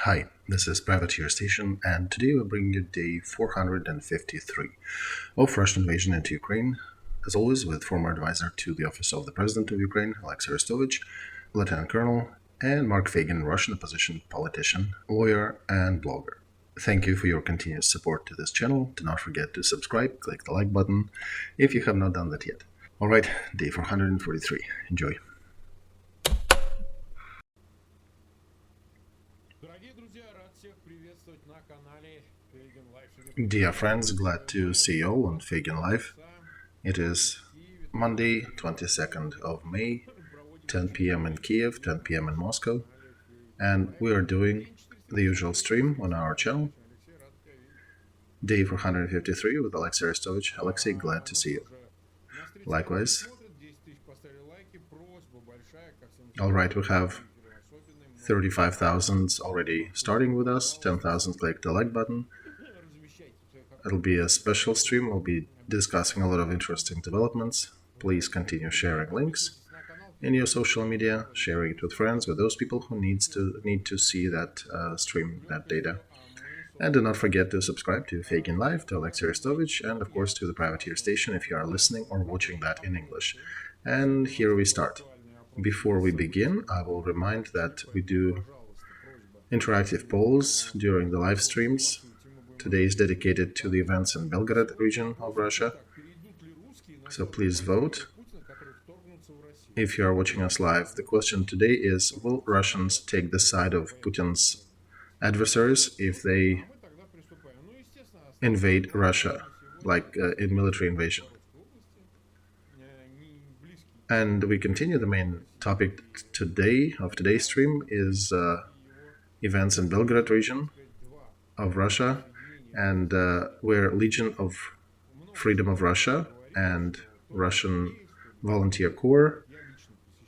Hi, this is Privateer Station, and today we're bringing you day 453 of Russian invasion into Ukraine, as always with former advisor to the office of the President of Ukraine, Olexiy Arestovych, Lieutenant Colonel, and Mark Feygin, Russian opposition politician, lawyer, and blogger. Thank you for your continuous support to this channel. Do not forget to subscribe, click the like button if you have not done that yet. Alright, day 443. Enjoy. Dear friends, glad to see you all on Feygin Live. It is Monday, 22nd of May, 10 p.m. in Kiev, 10 p.m. in Moscow, and we are doing the usual stream on our channel. Day 453 with Olexiy Arestovych. Olexiy, glad to see you. Likewise. Alright, we have 35,000 already starting with us, 10,000 click the like button. It'll be a special stream. We'll be discussing a lot of interesting developments. Please continue sharing links in your social media, sharing it with friends, with those people who need to see that stream, that data. And do not forget to subscribe to Feygin Live, to Olexiy Arestovych, and of course to the Privateer Station if you are listening or watching that in English. And here we start. Before we begin, I will remind that we do interactive polls during the live streams. Today is dedicated to the events in Belgrade region of Russia, so please vote. If you are watching us live, the question today is, will Russians take the side of Putin's adversaries if they invade Russia, like in military invasion? And we continue. The main topic today of today's stream is events in Belgrade region of Russia, and where Legion of Freedom of Russia and Russian Volunteer Corps,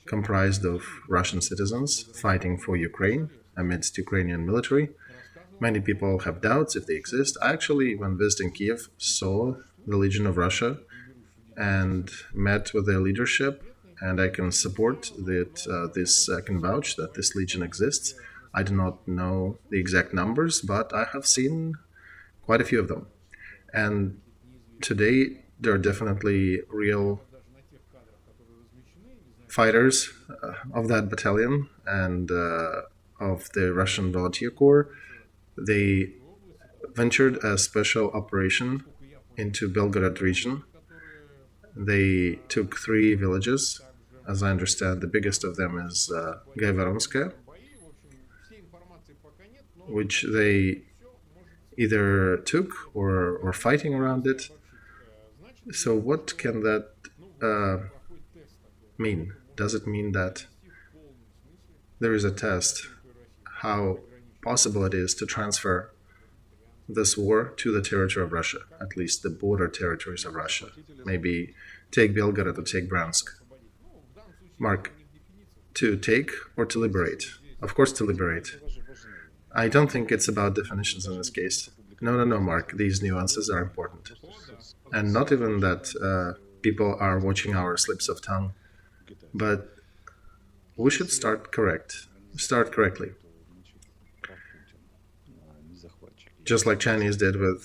comprised of Russian citizens fighting for Ukraine amidst Ukrainian military. Many people have doubts if they exist. I actually, when visiting Kiev, saw the Legion of Russia and met with their leadership, and I can support that I can vouch that this legion exists. I do not know the exact numbers, but I have seen quite a few of them. And today there are definitely real fighters of that battalion and of the Russian Volunteer Corps. They ventured a special operation into Belgrade region. They took 3 villages. As I understand, the biggest of them is Gaivoronskaya, which they either took or are fighting around it. So what can that mean? Does it mean that there is a test how possible it is to transfer this war to the territory of Russia, at least the border territories of Russia? Maybe take Belgrade or take Bryansk. Mark, to take or to liberate? Of course to liberate. I don't think it's about definitions in this case. No, Mark, these nuances are important. And not even that people are watching our slips of tongue, but we should start correctly. Just like Chinese did with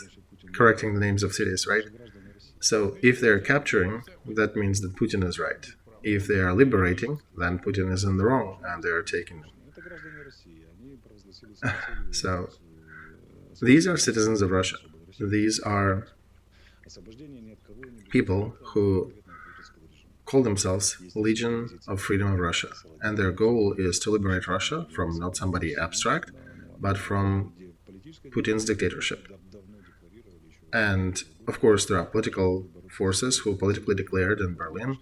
correcting the names of cities, right? So if they're capturing, that means that Putin is right. If they are liberating, then Putin is in the wrong and they're taking them. So these are citizens of Russia. These are people who call themselves Legion of Freedom of Russia, and their goal is to liberate Russia from not somebody abstract, but from Putin's dictatorship. And of course there are political forces who politically declared in Berlin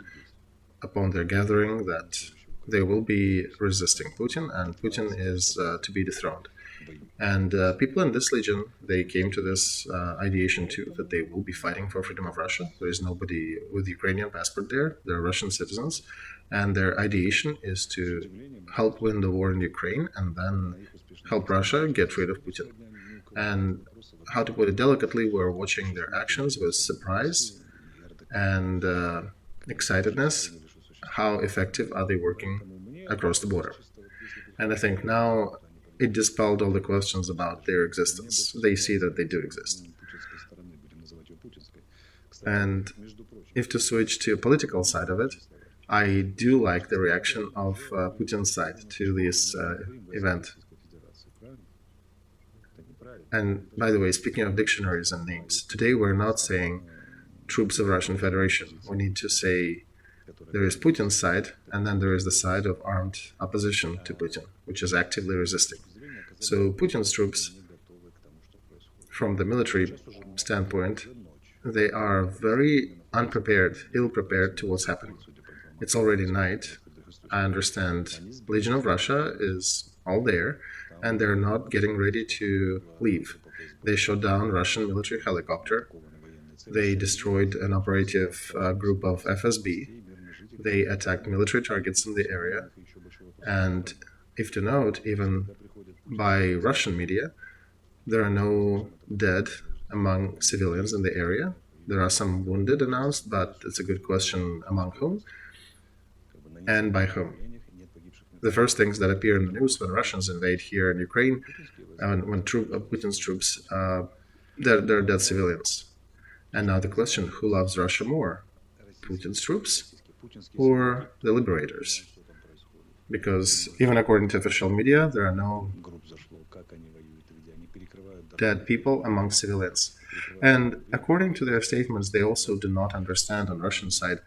upon their gathering that they will be resisting Putin, and Putin is to be dethroned. And people in this legion, they came to this ideation too, that they will be fighting for freedom of Russia. There is nobody with Ukrainian passport there. They're Russian citizens. And their ideation is to help win the war in Ukraine and then help Russia get rid of Putin. And how to put it delicately, we're watching their actions with surprise and excitedness. How effective are they working across the border? And I think now it dispelled all the questions about their existence. They see that they do exist. And if to switch to a political side of it, I do like the reaction of Putin's side to this event. And by the way, speaking of dictionaries and names, today we're not saying troops of Russian Federation. We need to say there is Putin's side, and then there is the side of armed opposition to Putin, which is actively resisting. So Putin's troops, from the military standpoint, they are very unprepared, ill-prepared to what's happening. It's already night. I understand Legion of Russia is all there, and they're not getting ready to leave. They shot down Russian military helicopter. They destroyed an operative group of FSB. They attacked military targets in the area. And if to note, even by Russian media, there are no dead among civilians in the area. There are some wounded announced, but it's a good question among whom and by whom. The first things that appear in the news when Russians invade here in Ukraine, and when Putin's troops, they're dead civilians. And now the question, who loves Russia more? Putin's troops or the liberators? Because even according to official media, there are no dead people among civilians. And according to their statements, they also do not understand on Russian side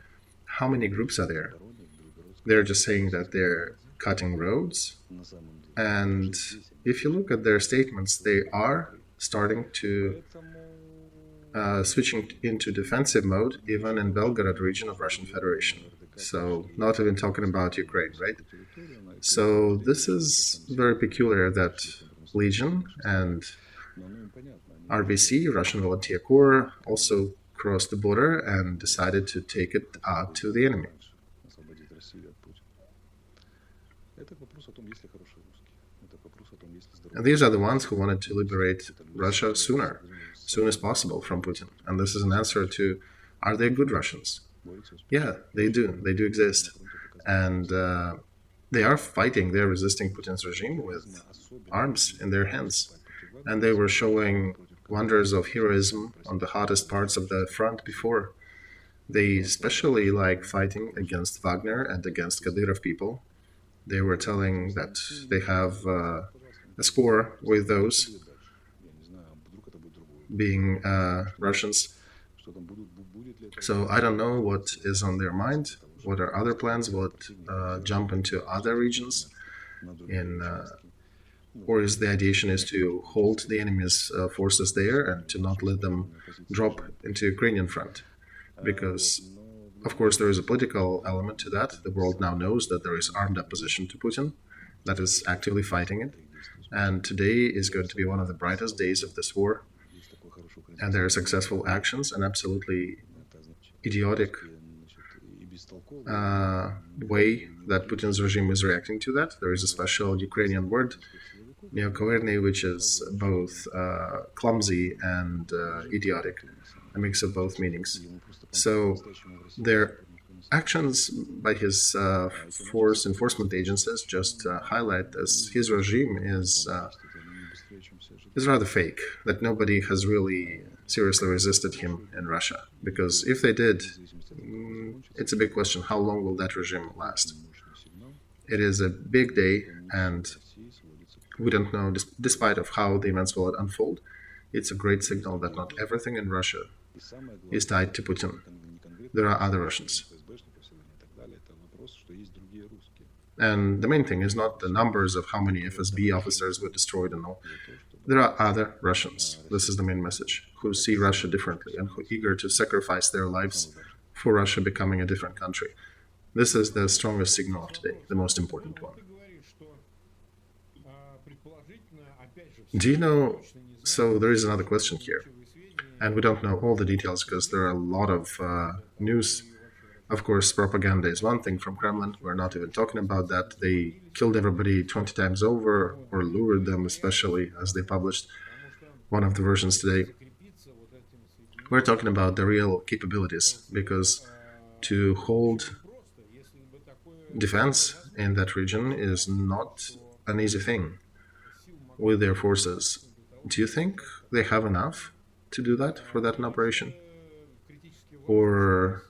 how many groups are there. They're just saying that they're cutting roads. And if you look at their statements, they are starting to switching into defensive mode, even in Belgrade region of Russian Federation. So not even talking about Ukraine, right? So this is very peculiar that Legion and RVC, Russian Volunteer Corps, also crossed the border and decided to take it out to the enemy. And these are the ones who wanted to liberate Russia soon as possible from Putin. And this is an answer to, are they good Russians? Yeah, they do. They do exist. And they are fighting, they're resisting Putin's regime with arms in their hands. And they were showing wonders of heroism on the hottest parts of the front before. They especially like fighting against Wagner and against Kadyrov people. They were telling that they have a score with those being Russians. So I don't know what is on their mind, what are other plans, what jump into other regions, or is the ideation is to hold the enemy's forces there and to not let them drop into Ukrainian front. Because, of course, there is a political element to that. The world now knows that there is armed opposition to Putin that is actively fighting it. And today is going to be one of the brightest days of this war. And there are successful actions and absolutely idiotic way that Putin's regime is reacting to that. There is a special Ukrainian word, neokoverny, which is both clumsy and idiotic, a mix of both meanings. So their actions by his force enforcement agencies just highlight as his regime is rather fake, that nobody has really seriously resisted him in Russia. Because if they did, it's a big question, how long will that regime last? It is a big day, and we don't know, despite of how the events will unfold, it's a great signal that not everything in Russia is tied to Putin. There are other Russians. And the main thing is not the numbers of how many FSB officers were destroyed and all. There are other Russians, this is the main message, who see Russia differently and who are eager to sacrifice their lives for Russia becoming a different country. This is the strongest signal of today, the most important one. Do you know, so there is another question here, and we don't know all the details because there are a lot of news. Of course, propaganda is one thing from Kremlin. We're not even talking about that. They killed everybody 20 times over, or lured them, especially, as they published one of the versions today. We're talking about the real capabilities, because to hold defense in that region is not an easy thing. with their forces. Do you think they have enough to do that for that operation? Or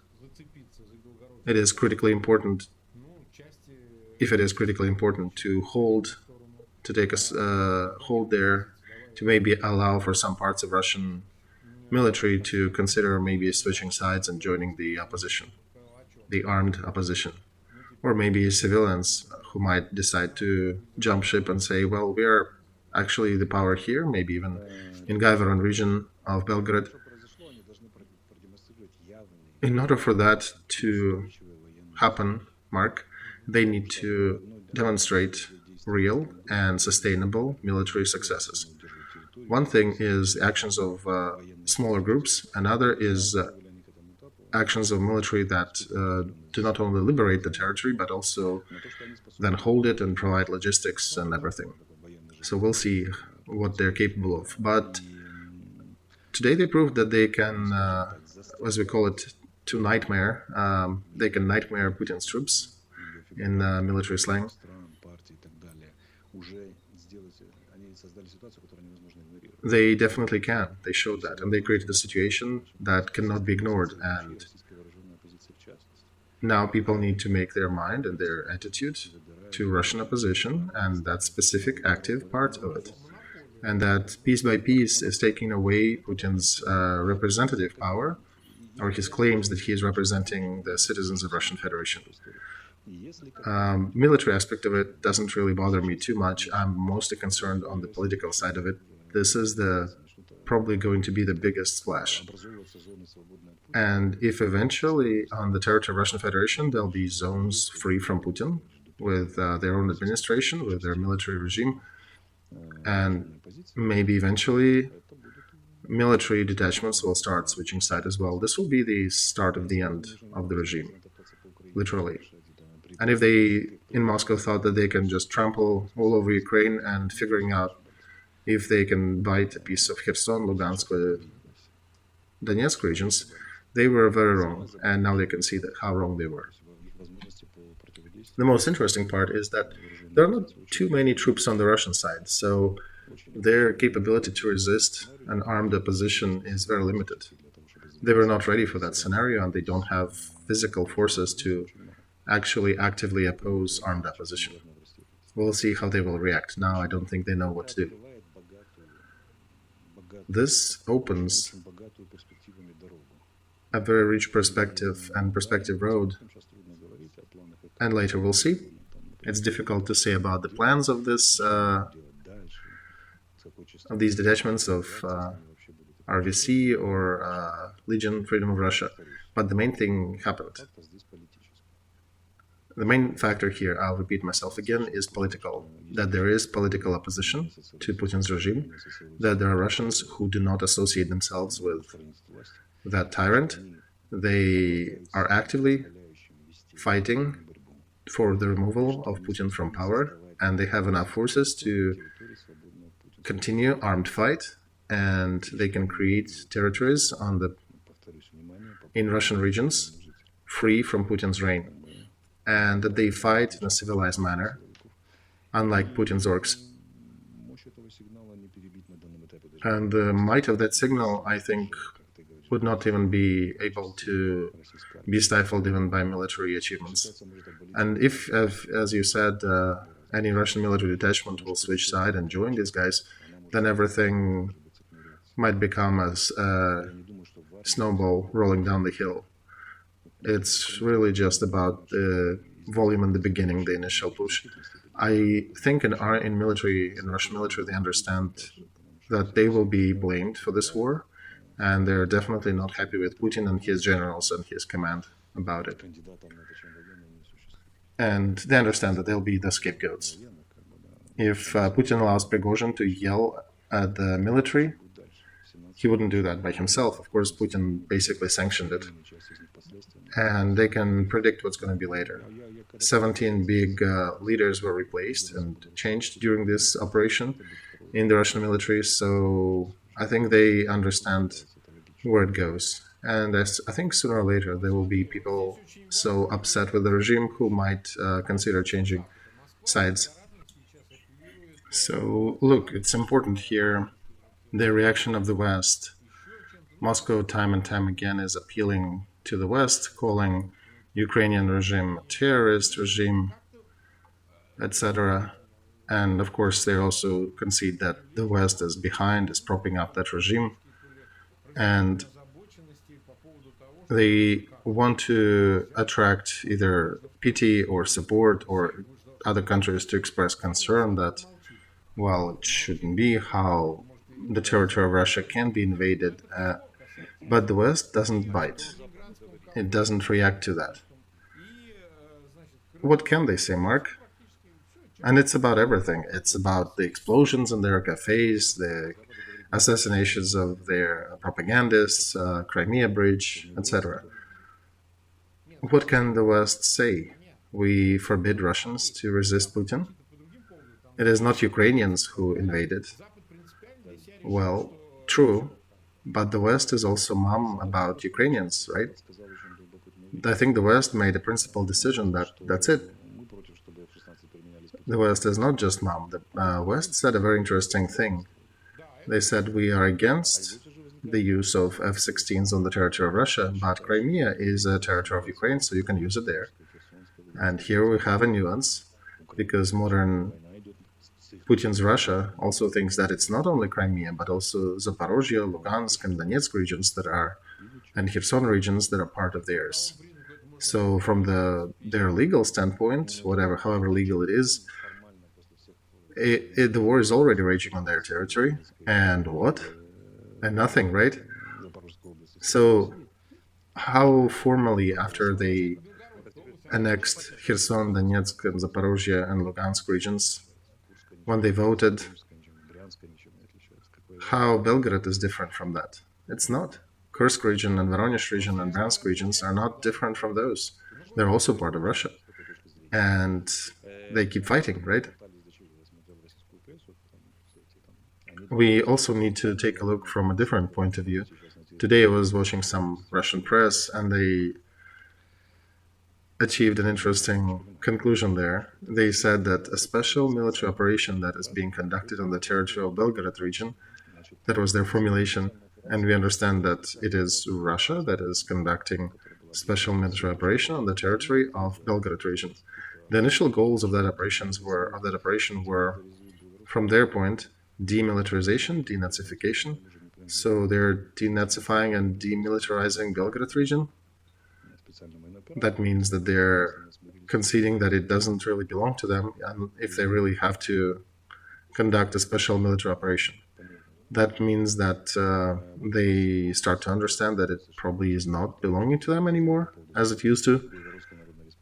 it is critically important, if it is critically important, to take a hold there, to maybe allow for some parts of Russian military to consider maybe switching sides and joining the opposition, the armed opposition, or maybe civilians who might decide to jump ship and say, well, we are actually the power here, maybe even in Gaivoron region of Belgrade. In order for that to happen, Mark, they need to demonstrate real and sustainable military successes. One thing is actions of smaller groups, another is actions of military that do not only liberate the territory, but also then hold it and provide logistics and everything. So we'll see what they're capable of. But today they proved that they can, as we call it, to nightmare, they can nightmare Putin's troops in military slang. They definitely can. They showed that, and they created a situation that cannot be ignored. And now people need to make their mind and their attitude to Russian opposition, and that specific active part of it. And that piece by piece is taking away Putin's representative power, or his claims that he is representing the citizens of Russian Federation. Military aspect of it doesn't really bother me too much. I'm mostly concerned on the political side of it. This is probably going to be the biggest splash. And if eventually on the territory of Russian Federation there'll be zones free from Putin, with their own administration, with their military regime, and maybe eventually military detachments will start switching side as well. This will be the start of the end of the regime, literally. And if they, in Moscow, thought that they can just trample all over Ukraine and figuring out if they can bite a piece of Kherson, Lugansk, or Donetsk regions, they were very wrong, and now they can see how wrong they were. The most interesting part is that there are not too many troops on the Russian side, so their capability to resist an armed opposition is very limited. They were not ready for that scenario, and they don't have physical forces to actually actively oppose armed opposition. We'll see how they will react. Now I don't think they know what to do. This opens a very rich perspective road, and later we'll see. It's difficult to say about the plans of this, of these detachments of RVC or Legion Freedom of Russia, but the main thing happened. The main factor here, I'll repeat myself again, is political. That there is political opposition to Putin's regime, that there are Russians who do not associate themselves with that tyrant. They are actively fighting for the removal of Putin from power, and they have enough forces to continue armed fight, and they can create territories in Russian regions free from Putin's reign, and that they fight in a civilized manner, unlike Putin's orcs. And the might of that signal, I think, would not even be able to be stifled even by military achievements. And if, as you said, any Russian military detachment will switch side and join these guys, then everything might become a snowball rolling down the hill. It's really just about the volume in the beginning, the initial push. I think in Russian military, they understand that they will be blamed for this war, and they're definitely not happy with Putin and his generals and his command about it. And they understand that they'll be the scapegoats. If Putin allows Prigozhin to yell at the military, he wouldn't do that by himself. Of course, Putin basically sanctioned it. And they can predict what's going to be later. 17 big leaders were replaced and changed during this operation in the Russian military, so I think they understand where it goes. And I think sooner or later there will be people so upset with the regime who might consider changing sides. So, look, it's important here the reaction of the West. Moscow, time and time again, is appealing to the West, calling Ukrainian regime a terrorist regime, etc. And of course, they also concede that the West is behind, is propping up that regime. And they want to attract either pity or support or other countries to express concern that, well, it shouldn't be how the territory of Russia can be invaded. But the West doesn't bite. It doesn't react to that. What can they say, Mark? And it's about everything. It's about the explosions in their cafes, the assassinations of their propagandists, Crimea Bridge, etc. What can the West say? We forbid Russians to resist Putin? It is not Ukrainians who invaded. Well, true, but the West is also mum about Ukrainians, right? I think the West made a principled decision that that's it. The West is not just mum. The West said a very interesting thing. They said we are against the use of F-16s on the territory of Russia, but Crimea is a territory of Ukraine, so you can use it there. And here we have a nuance, because modern Putin's Russia also thinks that it's not only Crimea, but also Zaporozhye, Lugansk, and Donetsk regions that are, and Kherson regions that are part of theirs. So from their legal standpoint, however legal it is, the war is already raging on their territory. And what? And nothing, right? So how formally, after they annexed Kherson, Donetsk, and Zaporozhye and Lugansk regions, when they voted, how Belgrade is different from that? It's not. Kursk region and Voronezh region and Bryansk regions are not different from those. They're also part of Russia. And they keep fighting, right? We also need to take a look from a different point of view. Today I was watching some Russian press, and they achieved an interesting conclusion there. They said that a special military operation that is being conducted on the territory of Belgrade region, that was their formulation, and we understand that it is Russia that is conducting special military operation on the territory of Belgrade region. The initial goals of that operation were, from their point, demilitarization, denazification. So they're denazifying and demilitarizing Belgrade region. That means that they're conceding that it doesn't really belong to them, and if they really have to conduct a special military operation. That means that they start to understand that it probably is not belonging to them anymore, as it used to.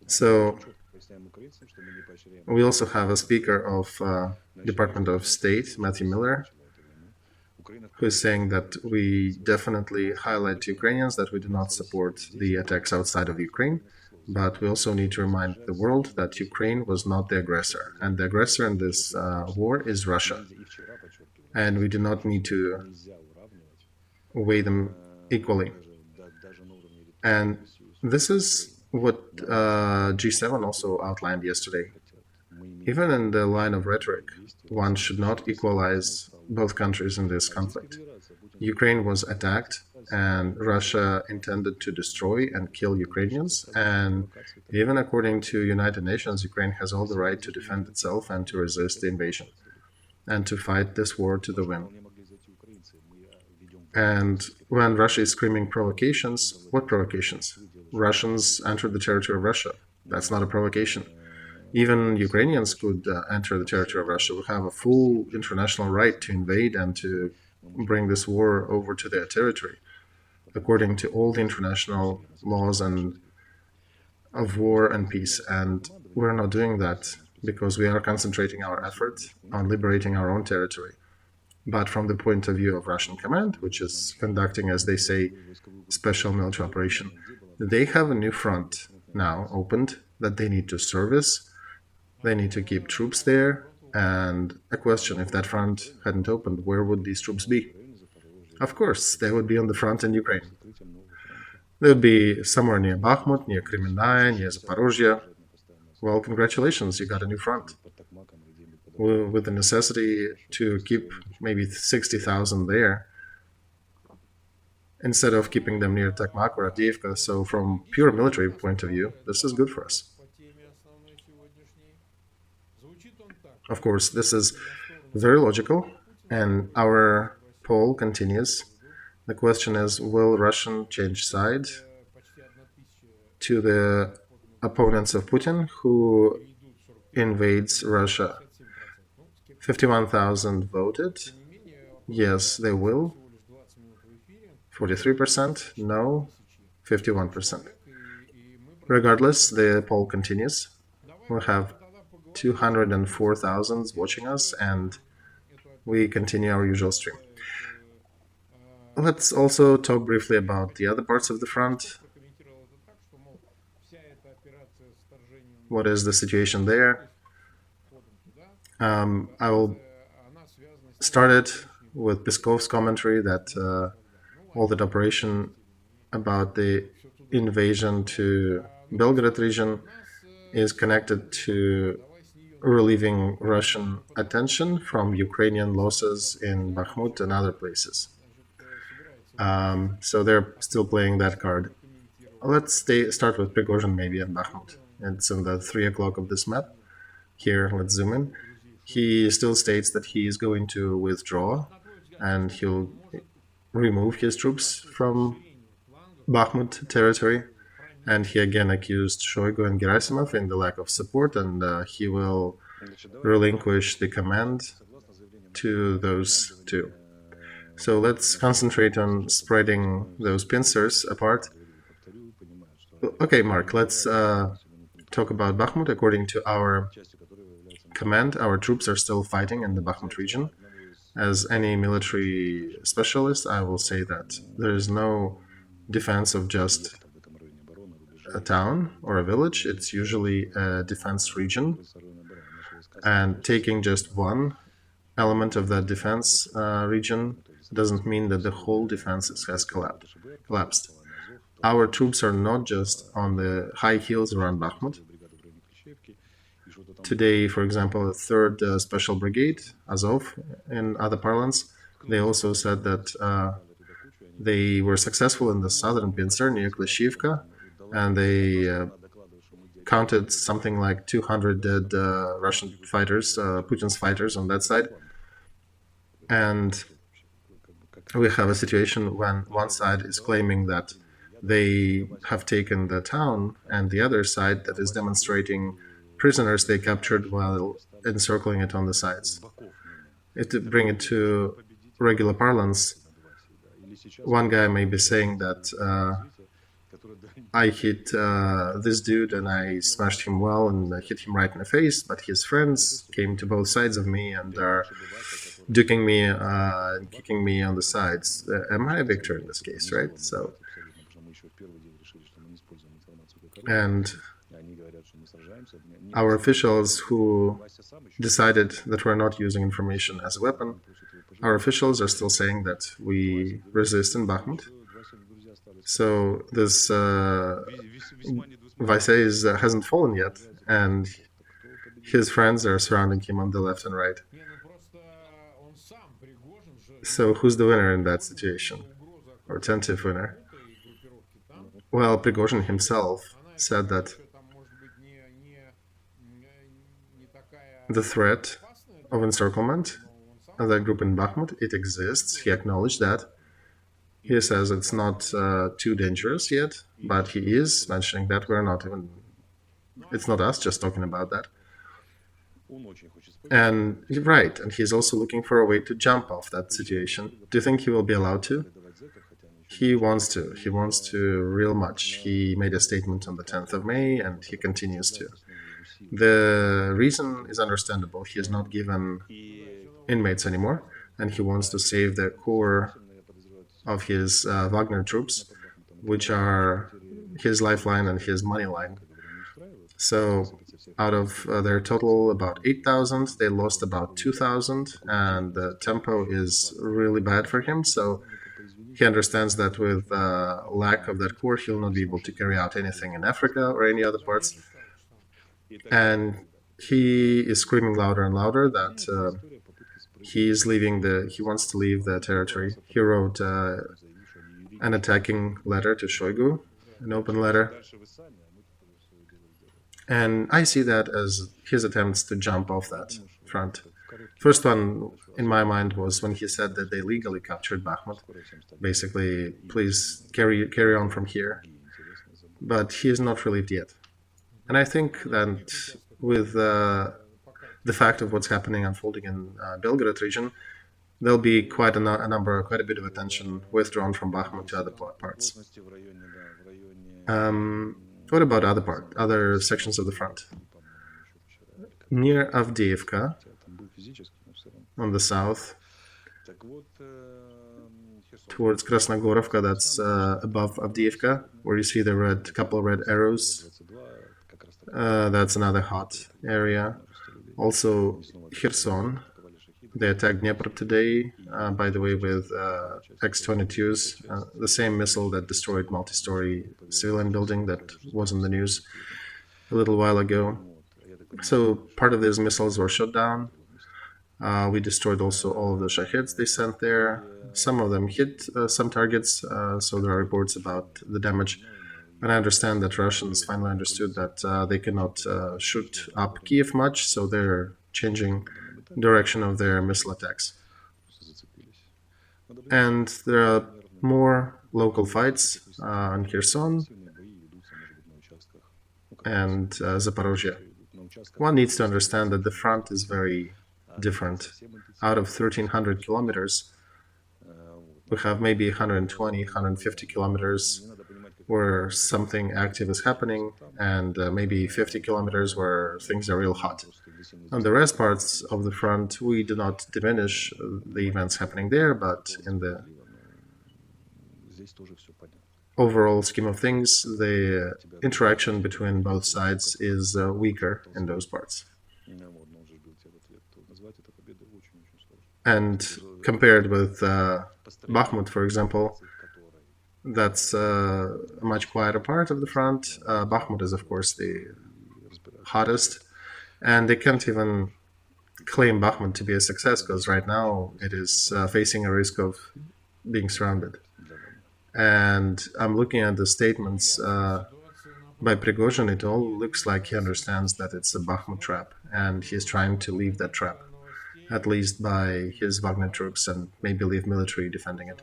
So we also have a speaker of Department of State, Matthew Miller, who is saying that we definitely highlight to Ukrainians that we do not support the attacks outside of Ukraine, but we also need to remind the world that Ukraine was not the aggressor, and the aggressor in this war is Russia. And we do not need to weigh them equally. And this is what G7 also outlined yesterday. Even in the line of rhetoric, one should not equalize both countries in this conflict. Ukraine was attacked, and Russia intended to destroy and kill Ukrainians. And even according to United Nations, Ukraine has all the right to defend itself and to resist the invasion, and to fight this war to the win. And when Russia is screaming provocations, what provocations? Russians entered the territory of Russia. That's not a provocation. Even Ukrainians could enter the territory of Russia. We have a full international right to invade and to bring this war over to their territory, according to all the international laws and of war and peace. And we're not doing that because we are concentrating our efforts on liberating our own territory. But from the point of view of Russian command, which is conducting, as they say, special military operation, they have a new front now opened that they need to service. They need to keep troops there. And a question, if that front hadn't opened, where would these troops be? Of course, they would be on the front in Ukraine. They would be somewhere near Bakhmut, near Kremenaya, near Zaporozhye. Well, congratulations, you got a new front. with the necessity to keep maybe 60,000 there instead of keeping them near Tokmak or Avdiivka. So from pure military point of view, this is good for us. Of course, this is very logical, and our poll continues. The question is, will Russian change side to the opponents of Putin who invades Russia? 51,000 voted. Yes, they will. 43%. No. 51%. Regardless, the poll continues. We have 204,000 watching us, and we continue our usual stream. Let's also talk briefly about the other parts of the front. What is the situation there? I will start it with Peskov's commentary that all that operation about the invasion to Belgrade region is connected to relieving Russian attention from Ukrainian losses in Bakhmut and other places. So they're still playing that card. Let's start with Prigozhin maybe and Bakhmut. It's in the 3 o'clock of this map. Here, let's zoom in. He still states that he is going to withdraw and he'll remove his troops from Bakhmut territory. And he again accused Shoigu and Gerasimov in the lack of support, and he will relinquish the command to those two. So let's concentrate on spreading those pincers apart. Okay, Mark, let's talk about Bakhmut. According to our command, our troops are still fighting in the Bakhmut region. As any military specialist, I will say that there is no defense of just a town or a village. It's usually a defense region, and taking just one element of that defense region doesn't mean that the whole defense has collapsed. Our troops are not just on the high hills around Bakhmut. Today, for example, the 3rd Special Brigade, Azov, in other parlance, they also said that they were successful in the southern pincer near Klishivka, and they counted something like 200 dead Russian fighters, Putin's fighters on that side. And we have a situation when one side is claiming that they have taken the town, and the other side that is demonstrating prisoners they captured while encircling it on the sides. To bring it to regular parlance, one guy may be saying that I hit this dude and I smashed him well and I hit him right in the face, but his friends came to both sides of me and are duking me and kicking me on the sides. Am I a victor in this case, right? So, and our officials who decided that we're not using information as a weapon, our officials are still saying that we resist in Bakhmut. So this Vasey hasn't fallen yet, and his friends are surrounding him on the left and right. So who's the winner in that situation, or tentative winner? Well, Prigozhin himself said that the threat of encirclement of that group in Bakhmut, it exists. He acknowledged that. He says it's not too dangerous yet, but he is mentioning that we're not even... It's not us just talking about that. And right, and he's also looking for a way to jump off that situation. Do you think he will be allowed to? He wants to. He wants to real much. He made a statement on the 10th of May, and he continues to. The reason is understandable. He is not given inmates anymore, and he wants to save the core of his Wagner troops, which are his lifeline and his money line. So out of their total about 8,000, they lost about 2,000, and the tempo is really bad for him. So he understands that with lack of that core, he'll not be able to carry out anything in Africa or any other parts. And he is screaming louder and louder that he wants to leave the territory. He wrote an attacking letter to Shoigu, an open letter. And I see that as his attempts to jump off that front. First one in my mind was when he said that they legally captured Bakhmut. Basically, please carry on from here. But he is not relieved yet. And I think that with the fact of what's happening unfolding in Belgrade region, there'll be quite a bit of attention withdrawn from Bakhmut to other parts. What about other sections of the front? Near Avdiivka, on the south, towards Krasnogorovka, that's above Avdiivka, where you see the couple red arrows. That's another hot area. Also, Kherson. They attacked Dnepr today, by the way, with X-22s, the same missile that destroyed multi-story civilian building that was in the news a little while ago. So part of these missiles were shot down. We destroyed also all of the Shaheds they sent there. Some of them hit some targets, so there are reports about the damage. And I understand that Russians finally understood that they cannot shoot up Kiev much, so they're changing direction of their missile attacks. And there are more local fights in Kherson and Zaporozhye. One needs to understand that the front is very different. Out of 1,300 kilometers, we have maybe 120, 150 kilometers where something active is happening, and maybe 50 kilometers where things are real hot. On the rest parts of the front, we do not diminish the events happening there, but in the overall scheme of things, the interaction between both sides is weaker in those parts. And compared with Bakhmut, for example, that's a much quieter part of the front. Bakhmut is, of course, the hottest. And they can't even claim Bakhmut to be a success because right now it is facing a risk of being surrounded. And I'm looking at the statements by Prigozhin. It all looks like he understands that it's a Bakhmut trap, and he's trying to leave that trap, at least by his Wagner troops, and maybe leave military defending it.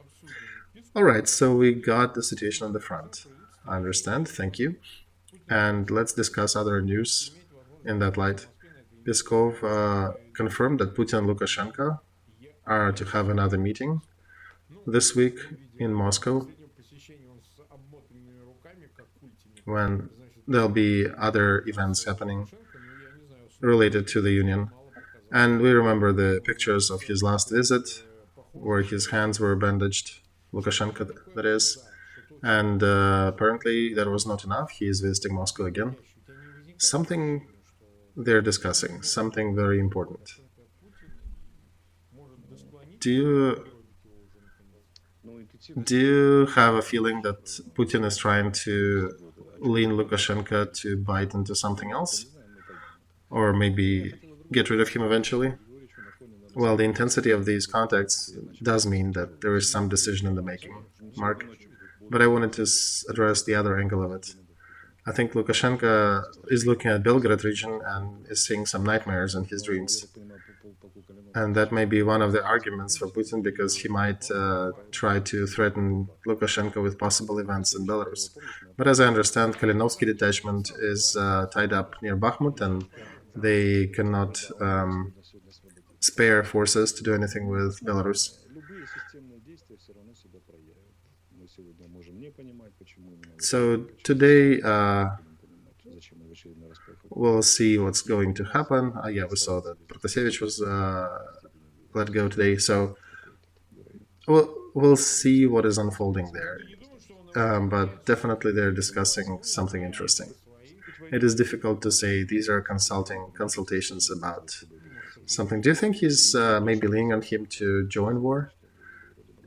All right, so we got the situation on the front. I understand, thank you. And let's discuss other news in that light. Peskov confirmed that Putin and Lukashenka are to have another meeting this week in Moscow, when there'll be other events happening related to the Union. And we remember the pictures of his last visit, where his hands were bandaged, Lukashenka, that is. And apparently that was not enough. He is visiting Moscow again. Something they're discussing, something very important. Do you have a feeling that Putin is trying to lean Lukashenka to bite into something else? Or maybe get rid of him eventually? Well, the intensity of these contacts does mean that there is some decision in the making, Mark. But I wanted to address the other angle of it. I think Lukashenka is looking at Belgrade region and is seeing some nightmares in his dreams. And that may be one of the arguments for Putin, because he might try to threaten Lukashenko with possible events in Belarus. But as I understand, Kalinovsky detachment is tied up near Bakhmut, and they cannot spare forces to do anything with Belarus. So today we'll see what's going to happen. Yeah, we saw that Protasevich was let go today, so we'll see what is unfolding there. But definitely they're discussing something interesting. It is difficult to say. These are consultations about something. Do you think he's maybe leaning on him to join war?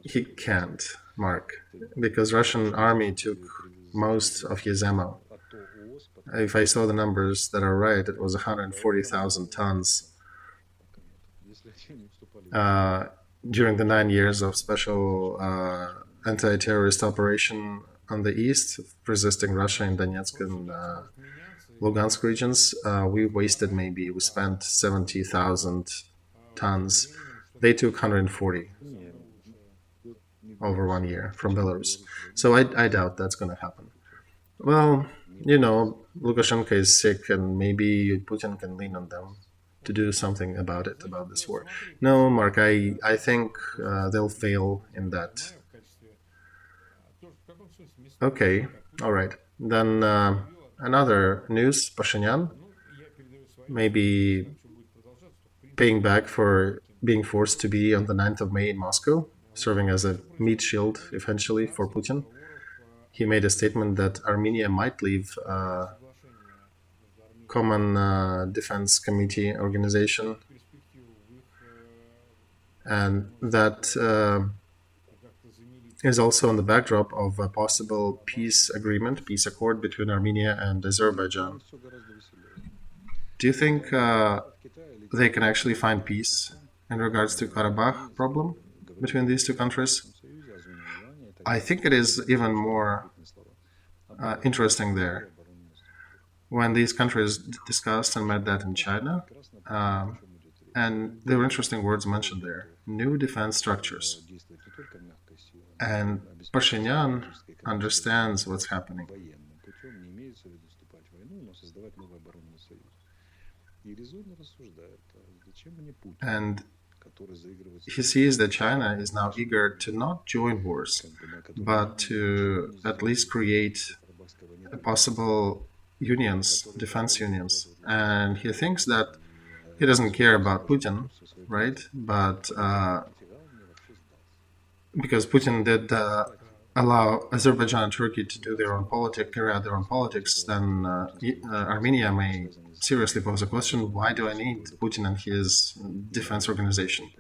He can't, Mark, because Russian army took most of his ammo. If I saw the numbers that are right, it was 140,000 tons during the 9 years of special anti-terrorist operation on the east, resisting Russia in Donetsk and Lugansk regions. We spent 70,000 tons. They took 140 over 1 year from Belarus. So I doubt that's going to happen. Well, Lukashenko is sick, and maybe Putin can lean on them to do something about it, about this war. No, Mark, I think they'll fail in that. Okay, all right. Then another news, Pashinyan maybe paying back for being forced to be on the 9th of May in Moscow, serving as a meat shield, eventually, for Putin. He made a statement that Armenia might leave Common Defense Committee organization, and that is also on the backdrop of a possible peace accord between Armenia and Azerbaijan. Do you think they can actually find peace in regards to Karabakh problem between these two countries? I think it is even more interesting there. When these countries discussed and met that in China, and there were interesting words mentioned there, new defense structures. And Pashinyan understands what's happening. And he sees that China is now eager to not join wars, but to at least create possible unions, defense unions. And he thinks that he doesn't care about Putin, right? But because Putin did allow Azerbaijan and Turkey to do their own carry out their own politics, then Armenia may seriously pose a question: why do I need Putin and his defense organization?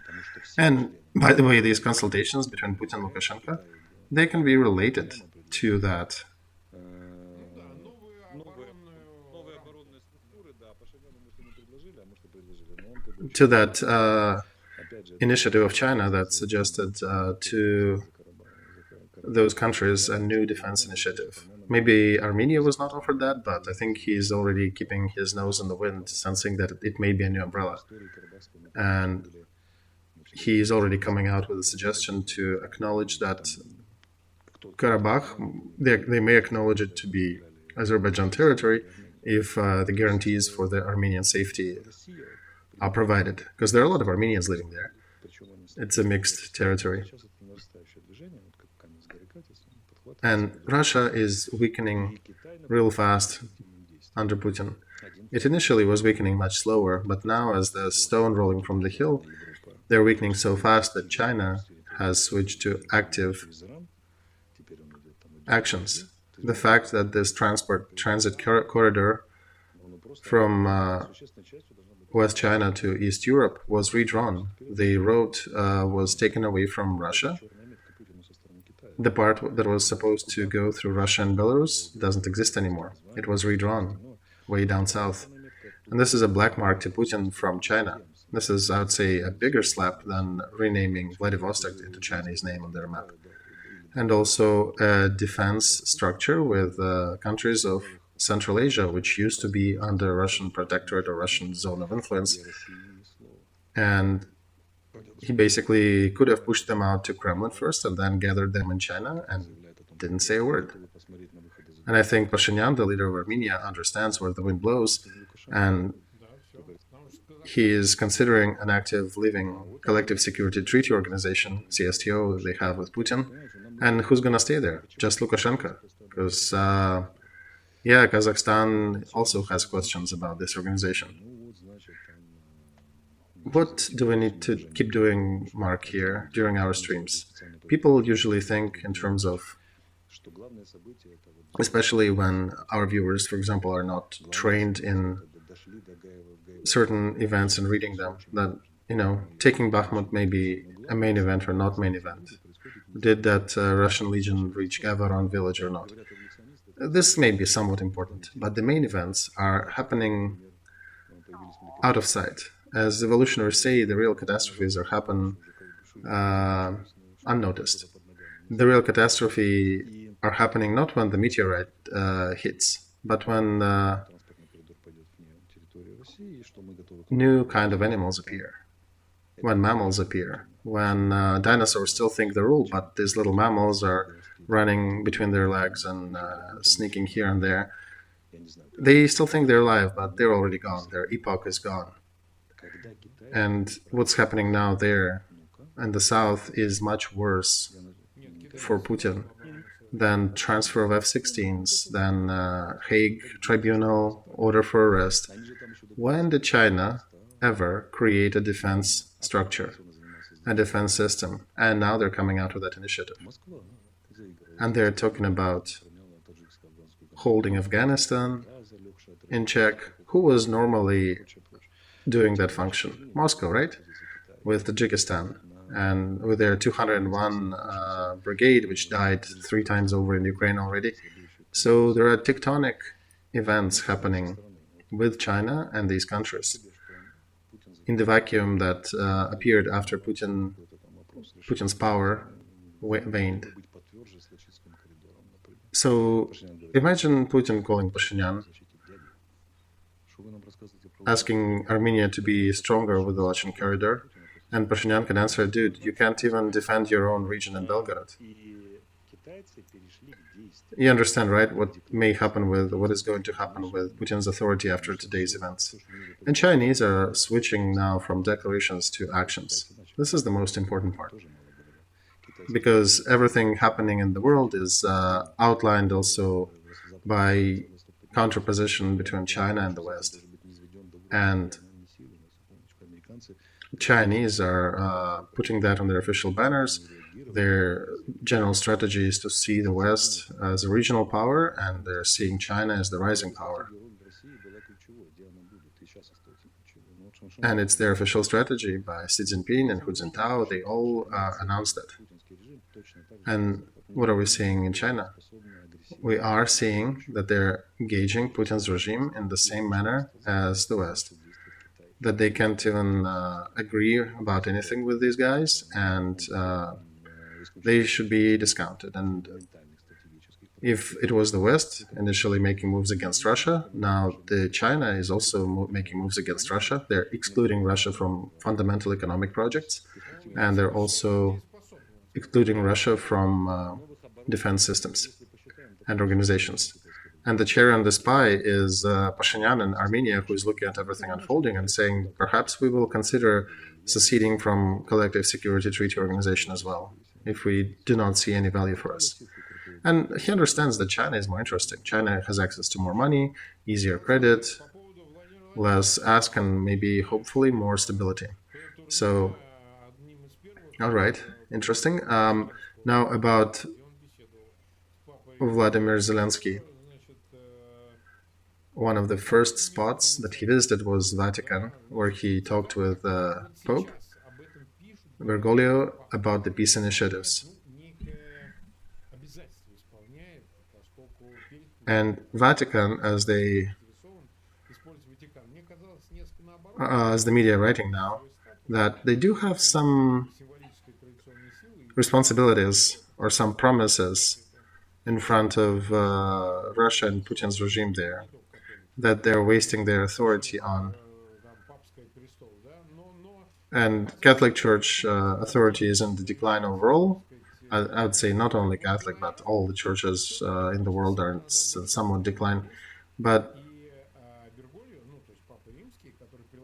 And by the way, these consultations between Putin and Lukashenko, they can be related to that. To that initiative of China that suggested to those countries a new defense initiative. Maybe Armenia was not offered that, but I think he's already keeping his nose in the wind, sensing that it may be a new umbrella. And he's already coming out with a suggestion to acknowledge that Karabakh, they may acknowledge it to be Azerbaijan territory if the guarantees for the Armenian safety are provided, because there are a lot of Armenians living there. It's a mixed territory. And Russia is weakening real fast under Putin. It initially was weakening much slower, but now as the stone rolling from the hill, they're weakening so fast that China has switched to active actions. The fact that this transit corridor from West China to East Europe was redrawn. The road was taken away from Russia. The part that was supposed to go through Russia and Belarus doesn't exist anymore. It was redrawn way down south. And this is a black mark to Putin from China. This is, I would say, a bigger slap than renaming Vladivostok into Chinese name on their map. And also a defense structure with countries of Central Asia, which used to be under Russian protectorate or Russian zone of influence. And he basically could have pushed them out to Kremlin first and then gathered them in China and didn't say a word. And I think Pashinyan, the leader of Armenia, understands where the wind blows, and he is considering an active living collective security treaty organization, CSTO, they have with Putin. And who's going to stay there? Just Lukashenko. Because, Kazakhstan also has questions about this organization. What do we need to keep doing, Mark, here during our streams? People usually think in terms of, especially when our viewers, for example, are not trained in certain events and reading them, that, taking Bakhmut may be a main event or not main event. Did that Russian legion reach Gavaron village or not? This may be somewhat important, but the main events are happening out of sight. As evolutionists say, the real catastrophes are happen unnoticed. The real catastrophe are happening not when the meteorite hits, but when new kind of animals appear, when mammals appear, when dinosaurs still think they rule, but these little mammals are running between their legs and sneaking here and there. They still think they're alive, but they're already gone. Their epoch is gone. And what's happening now there in the south is much worse for Putin than transfer of F-16s, than Hague Tribunal order for arrest. When did China ever create a defense structure, a defense system? And now they're coming out with that initiative. And they're talking about holding Afghanistan in check. Who was normally doing that function? Moscow, right? With Tajikistan and with their 201 brigade, which died 3 times over in Ukraine already. So there are tectonic events happening with China and these countries in the vacuum that appeared after Putin's power waned. So imagine Putin calling Pashinyan, asking Armenia to be stronger with the Olexiy corridor, and Pashinyan can answer, dude, you can't even defend your own region in Belgrade. You understand, right, what may happen with, what is going to happen with Putin's authority after today's events. And Chinese are switching now from declarations to actions. This is the most important part, because everything happening in the world is outlined also by counterposition between China and the West. And Chinese are putting that on their official banners. Their general strategy is to see the West as a regional power, and they're seeing China as the rising power. And it's their official strategy by Xi Jinping and Hu Jintao. They all announced that. And what are we seeing in China? We are seeing that they're engaging Putin's regime in the same manner as the West. That they can't even agree about anything with these guys, and they should be discounted. And if it was the West initially making moves against Russia, now China is also making moves against Russia. They're excluding Russia from fundamental economic projects, and they're also excluding Russia from defense systems and organizations. And the cherry on this pie is Pashinyan in Armenia, who is looking at everything unfolding and saying, perhaps we will consider seceding from Collective Security Treaty Organization as well, if we do not see any value for us. And he understands that China is more interesting. China has access to more money, easier credit, less ask, and maybe, hopefully, more stability. So, all right, interesting. Now about Vladimir Zelensky. One of the first spots that he visited was Vatican, where he talked with Pope Bergoglio about the peace initiatives. And Vatican, as the media are writing now, that they do have some responsibilities or some promises in front of Russia and Putin's regime there, that they're wasting their authority on. And Catholic Church authority is in the decline overall. I would say not only Catholic, but all the churches in the world are in somewhat decline. But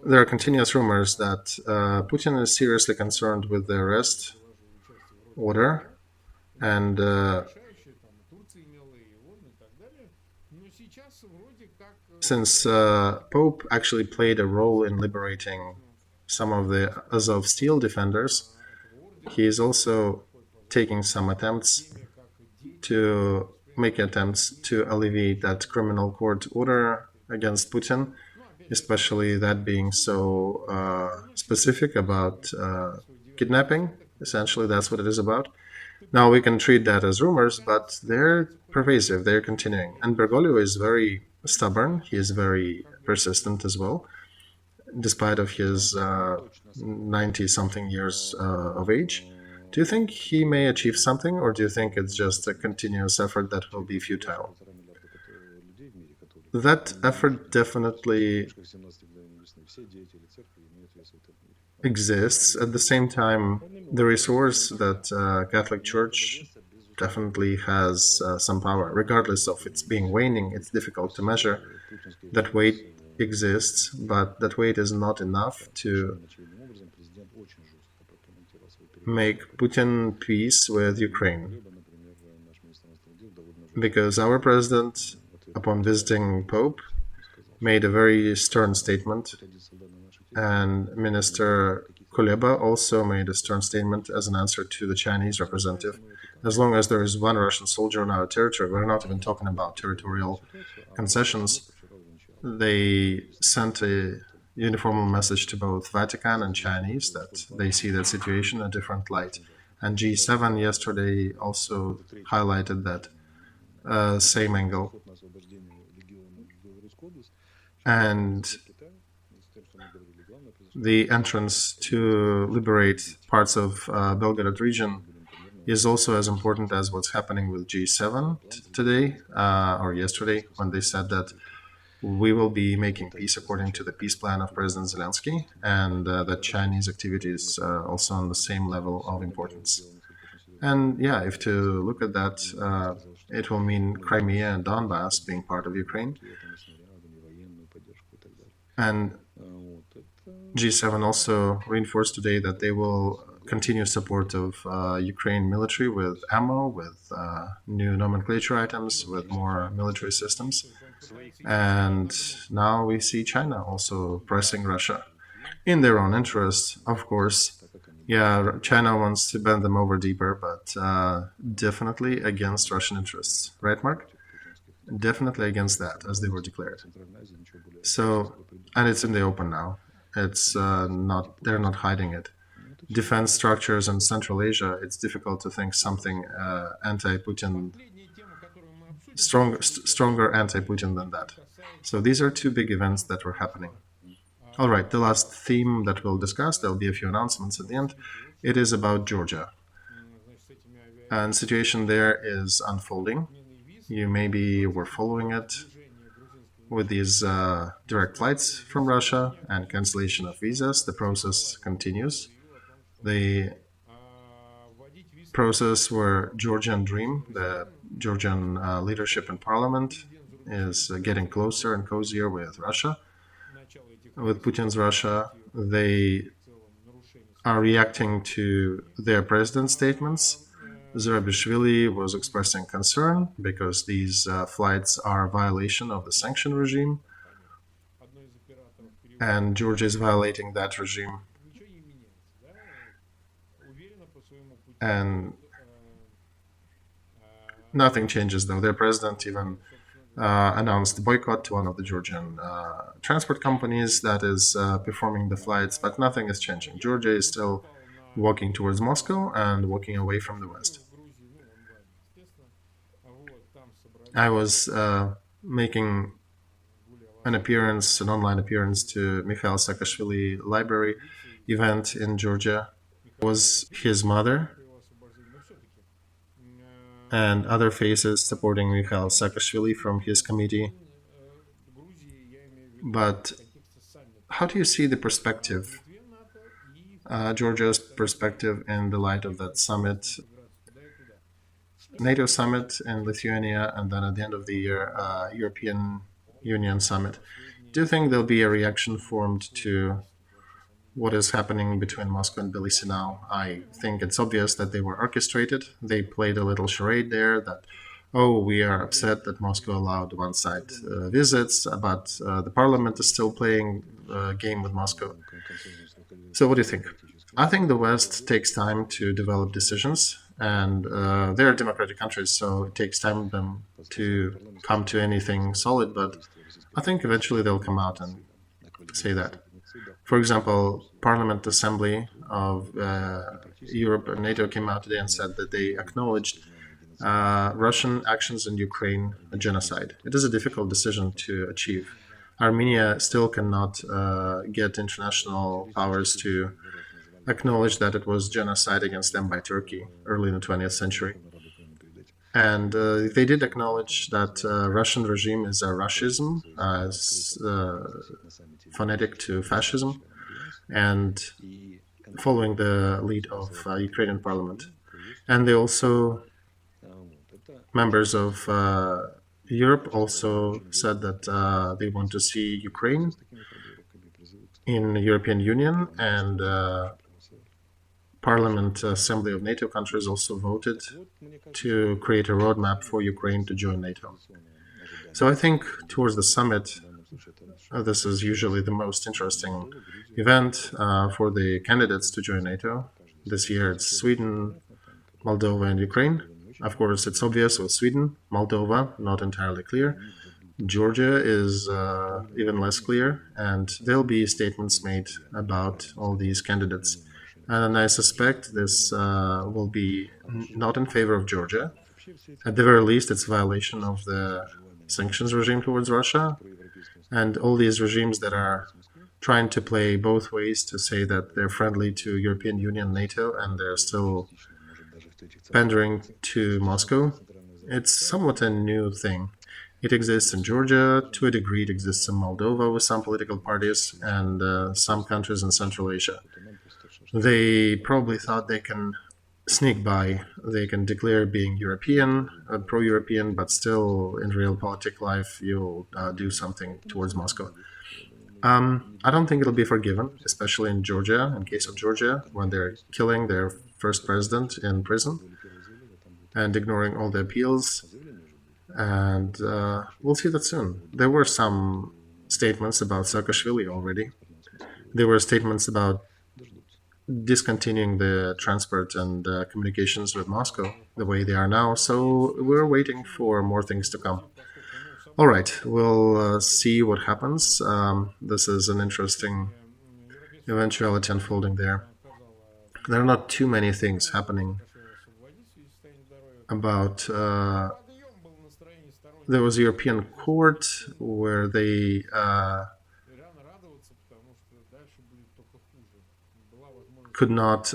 there are continuous rumors that Putin is seriously concerned with the arrest order, and since Pope actually played a role in liberating some of the Azov steel defenders, he is also taking some attempts to alleviate that criminal court order against Putin, especially that being so specific about kidnapping Essentially, that's what it is about. Now, we can treat that as rumors, but they're pervasive, they're continuing. And Bergoglio is very stubborn, he is very persistent as well, despite of his 90-something years of age. Do you think he may achieve something, or do you think it's just a continuous effort that will be futile? That effort definitely exists. At the same time, the resource that Catholic Church definitely has some power, regardless of its being waning. It's difficult to measure. That weight exists, but that weight is not enough to make Putin peace with Ukraine. Because our president, upon visiting Pope, made a very stern statement, and Minister Kuleba also made a stern statement as an answer to the Chinese representative. As long as there is one Russian soldier on our territory, we're not even talking about territorial concessions. They sent a uniform message to both Vatican and Chinese that they see that situation in a different light. And G7 yesterday also highlighted that same angle. And the entrance to liberate parts of Belgrade region is also as important as what's happening with G7 today or yesterday, when they said that we will be making peace according to the peace plan of President Zelensky, and that Chinese activities are also on the same level of importance. And yeah, if to look at that, it will mean Crimea and Donbass being part of Ukraine. And G7 also reinforced today that they will continue support of Ukraine military with ammo, with new nomenclature items, with more military systems. And now we see China also pressing Russia in their own interest, of course. Yeah, China wants to bend them over deeper, but definitely against Russian interests. Right, Mark? Definitely against that, as they were declared. So, and it's in the open now. It's not, they're not hiding it. Defense structures in Central Asia, it's difficult to think something anti-Putin, stronger anti-Putin than that. So these are two big events that were happening. All right, the last theme that we'll discuss, there'll be a few announcements at the end. It is about Georgia. And situation there is unfolding. You maybe were following it with these direct flights from Russia and cancellation of visas. The process continues. The process where Georgian Dream, the Georgian leadership and parliament, is getting closer and cozier with Russia. With Putin's Russia, they are reacting to their president's statements. Zurabishvili was expressing concern because these flights are a violation of the sanction regime, and Georgia is violating that regime. And nothing changes, though. Their president even announced boycott to one of the Georgian transport companies that is performing the flights, but nothing is changing. Georgia is still walking towards Moscow and walking away from the West. I was making an appearance, an online appearance to Mikhail Saakashvili library event in Georgia. It was his mother and other faces supporting Mikhail Saakashvili from his committee. But how do you see the perspective, Georgia's perspective, in the light of that summit, NATO summit in Lithuania, and then at the end of the year, European Union summit? Do you think there'll be a reaction formed to what is happening between Moscow and Tbilisi now? I think it's obvious that they were orchestrated. They played a little charade there that, oh, we are upset that Moscow allowed one-side visits, but the parliament is still playing a game with Moscow. So what do you think? I think the West takes time to develop decisions, and they're democratic countries, so it takes time for them to come to anything solid, but I think eventually they'll come out and say that. For example, Parliament Assembly of Europe and NATO came out today and said that they acknowledged Russian actions in Ukraine a genocide. It is a difficult decision to achieve. Armenia still cannot get international powers to acknowledge that it was genocide against them by Turkey early in the 20th century. And they did acknowledge that Russian regime is a Russism, phonetic to fascism, and following the lead of Ukrainian parliament. And they also, members of Europe also said that they want to see Ukraine in the European Union, and Parliament Assembly of NATO countries also voted to create a roadmap for Ukraine to join NATO. So I think towards the summit, this is usually the most interesting event for the candidates to join NATO. This year it's Sweden, Moldova, and Ukraine. Of course, it's obvious with Sweden, Moldova, not entirely clear. Georgia is even less clear, and there'll be statements made about all these candidates. And I suspect this will be not in favor of Georgia. At the very least, it's a violation of the sanctions regime towards Russia. And all these regimes that are trying to play both ways to say that they're friendly to European Union, NATO, and they're still pandering to Moscow, it's somewhat a new thing. It exists in Georgia, to a degree it exists in Moldova with some political parties, and some countries in Central Asia. They probably thought they can sneak by, they can declare being European, pro-European, but still in real politic life you'll do something towards Moscow. I don't think it'll be forgiven, especially in Georgia, in case of Georgia, when they're killing their first president in prison and ignoring all the appeals. And we'll see that soon. There were some statements about Saakashvili already. There were statements about discontinuing the transport and communications with Moscow the way they are now. So we're waiting for more things to come. All right, we'll see what happens. This is an interesting eventuality unfolding there. There are not too many things happening about... there was a European court where they could not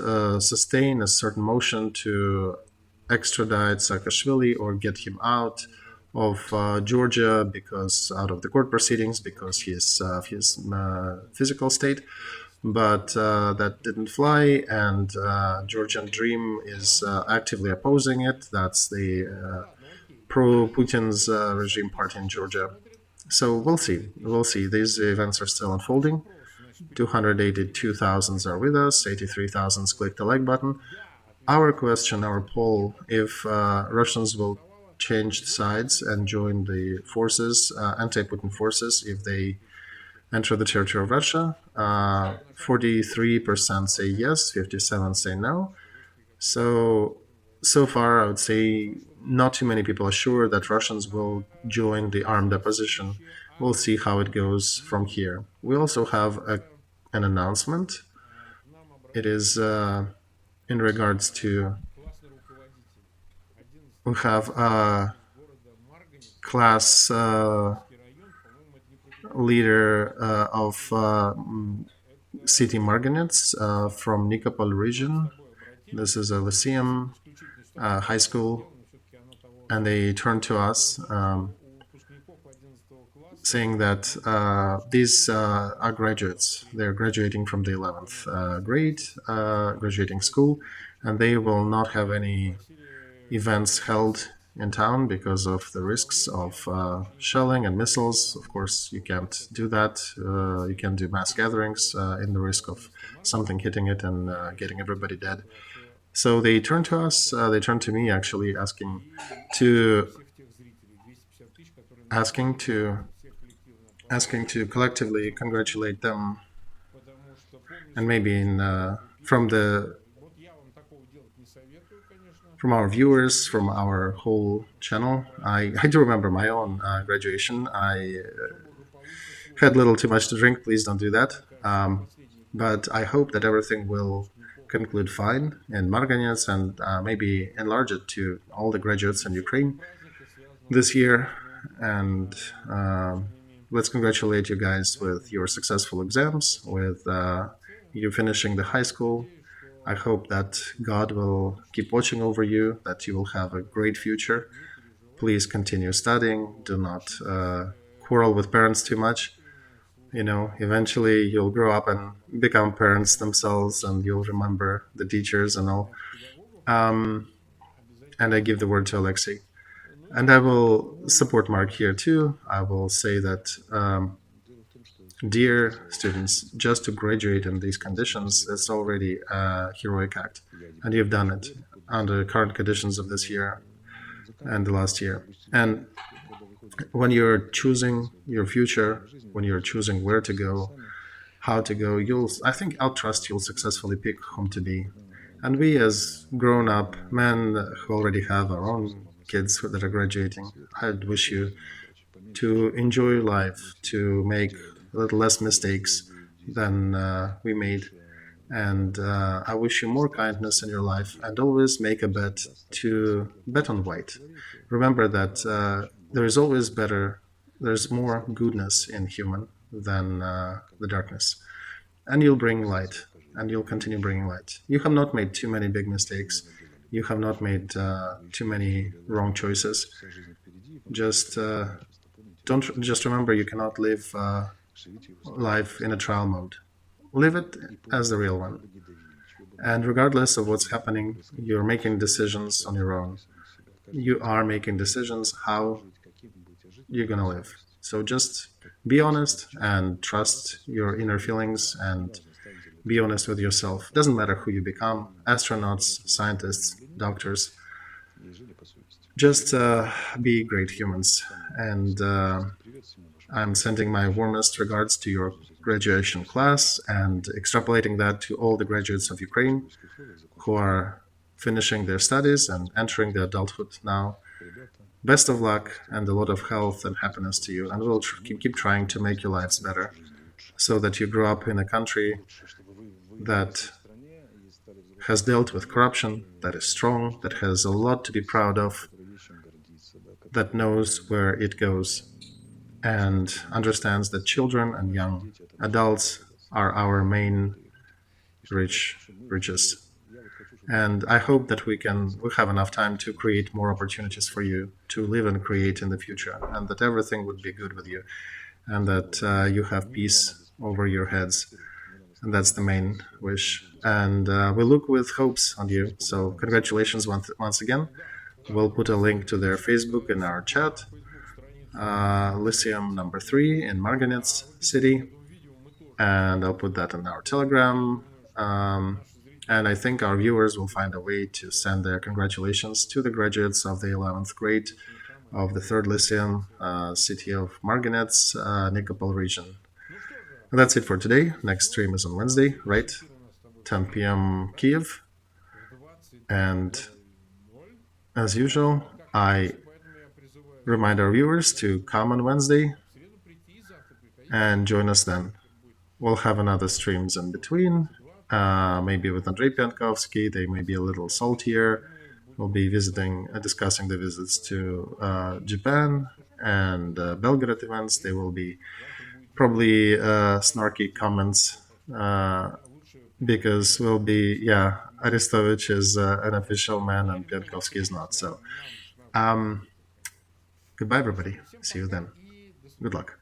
sustain a certain motion to extradite Saakashvili or get him out of Georgia because out of the court proceedings because of his physical state. But that didn't fly, and Georgian Dream is actively opposing it. That's the pro-Putin's regime party in Georgia. So we'll see. We'll see. These events are still unfolding. 282,000 are with us. 83,000 click the like button. Our question, our poll, if Russians will change sides and join the forces, anti-Putin forces, if they enter the territory of Russia. 43% say yes, 57% say no. So far, I would say not too many people are sure that Russians will join the armed opposition. We'll see how it goes from here. We also have an announcement. It is in regards to... We have a class leader of city Marganets from Nikopol region. This is a lyceum, high school, and they turned to us saying that these are graduates. They're graduating from the 11th grade, graduating school, and they will not have any events held in town because of the risks of shelling and missiles. Of course, you can't do that. You can't do mass gatherings in the risk of something hitting it and getting everybody dead. So they turned to us, they turned to me actually, asking to collectively congratulate them, and maybe from our viewers, from our whole channel. I do remember my own graduation. I had a little too much to drink. Please don't do that. But I hope that everything will conclude fine in Marganets and maybe enlarge it to all the graduates in Ukraine this year. And let's congratulate you guys with your successful exams, with you finishing the high school. I hope that God will keep watching over you, that you will have a great future. Please continue studying. Do not quarrel with parents too much. Eventually you'll grow up and become parents themselves, and you'll remember the teachers and all. And I give the word to Olexiy. And I will support Mark here too. I will say that, dear students, just to graduate in these conditions, it's already a heroic act. And you've done it under current conditions of this year and the last year. And when you're choosing your future, when you're choosing where to go, how to go, I think I'll trust you'll successfully pick whom to be. And we as grown-up men who already have our own kids that are graduating, I'd wish you to enjoy life, to make a little less mistakes than we made. And I wish you more kindness in your life, and always make a bet on white. Remember that there's more goodness in human than the darkness. And you'll bring light, and you'll continue bringing light. You have not made too many big mistakes. You have not made too many wrong choices. Just remember, you cannot live life in a trial mode. Live it as the real one. And regardless of what's happening, you're making decisions on your own. You are making decisions how you're going to live. So just be honest and trust your inner feelings, and be honest with yourself. It doesn't matter who you become, astronauts, scientists, doctors. Just be great humans. And I'm sending my warmest regards to your graduation class, and extrapolating that to all the graduates of Ukraine who are finishing their studies and entering their adulthood now. Best of luck and a lot of health and happiness to you, and we'll keep trying to make your lives better, so that you grow up in a country that has dealt with corruption, that is strong, that has a lot to be proud of, that knows where it goes, and understands that children and young adults are our main riches. And I hope that we have enough time to create more opportunities for you to live and create in the future, and that everything would be good with you, and that you have peace over your heads. And that's the main wish. And we look with hopes on you. So congratulations once again. We'll put a link to their Facebook in our chat. Lyceum number 3 in Marganets City. And I'll put that in our Telegram. And I think our viewers will find a way to send their congratulations to the graduates of the 11th grade of the 3rd Lyceum, city of Marganets, Nikopol region. And that's it for today. Next stream is on Wednesday, right? 10 p.m. Kiev. And as usual, I remind our viewers to come on Wednesday and join us then. We'll have another streams in between, maybe with Andrei Piankovsky. They may be a little saltier. We'll be discussing the visits to Japan and Belgrade events. They will be probably snarky comments, because Arestovych is an official man and Piankovsky is not. So goodbye, everybody. See you then. Good luck.